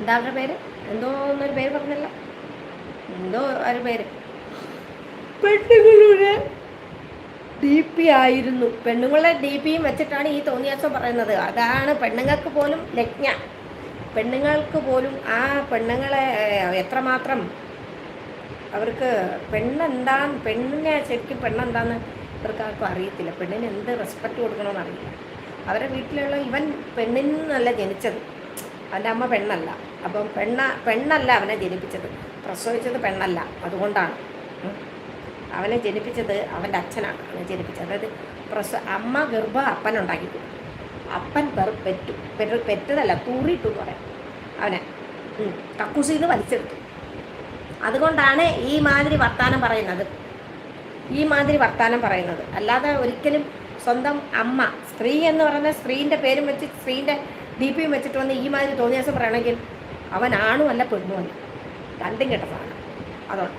എന്താ അവരുടെ പേര്? എന്തോ ഒന്നൊരു പേര് പറഞ്ഞല്ലോ, എന്തോ ഒരു പേര്. പെണ്ണുങ്ങളുടെ DP ആയിരുന്നു. പെണ്ണുങ്ങളുടെ DPയും വെച്ചിട്ടാണ് ഈ തോന്നിയാസം പറയുന്നത്. അതാണ് പെണ്ണുങ്ങൾക്ക് പോലും ലജ്ഞ. പെണ്ണുങ്ങൾക്ക് പോലും ആ പെണ്ണുങ്ങളെ എത്രമാത്രം അവർക്ക് പെണ്ണിനെ ശരിക്കും പെണ്ണെന്താന്ന് ഇവർക്കാർക്കും അറിയത്തില്ല. പെണ്ണിന് എന്ത് റെസ്പെക്റ്റ് കൊടുക്കണമെന്ന് അറിയില്ല. അവരുടെ വീട്ടിലുള്ള ഇവൻ പെണ്ണിൽ നിന്നല്ല ജനിച്ചത്, അവൻ്റെ അമ്മ പെണ്ണല്ല. അപ്പം പെണ്ണല്ല അവനെ ജനിപ്പിച്ചത്, പ്രസവിച്ചത് പെണ്ണല്ല. അതുകൊണ്ടാണ് അവനെ ജനിപ്പിച്ചത് അവൻ്റെ അച്ഛനാണ് അവനെ ജനിപ്പിച്ചത്. അതായത് അമ്മ ഗർഭം അപ്പനുണ്ടാക്കി കൊടുത്തു. അപ്പൻ പെറ്റതല്ല, തൂറിയിട്ടു എന്ന് പറയാം അവനെ. കക്കൂസിന്ന് വലിച്ചെടുത്തു. അതുകൊണ്ടാണ് ഈ മാതിരി വർത്താനം പറയുന്നത്. അല്ലാതെ ഒരിക്കലും സ്വന്തം അമ്മ, സ്ത്രീ എന്ന് പറയുന്ന സ്ത്രീൻ്റെ പേരും വെച്ച് സ്ത്രീൻ്റെ DPയും വെച്ചിട്ട് വന്ന് ഈ മാതിരി തോന്നിയാസം പറയണമെങ്കിൽ അവൻ ആണുമല്ല പെണ്ണുമല്ല, രണ്ടും കെട്ട സാധനം. അതുകൊണ്ട്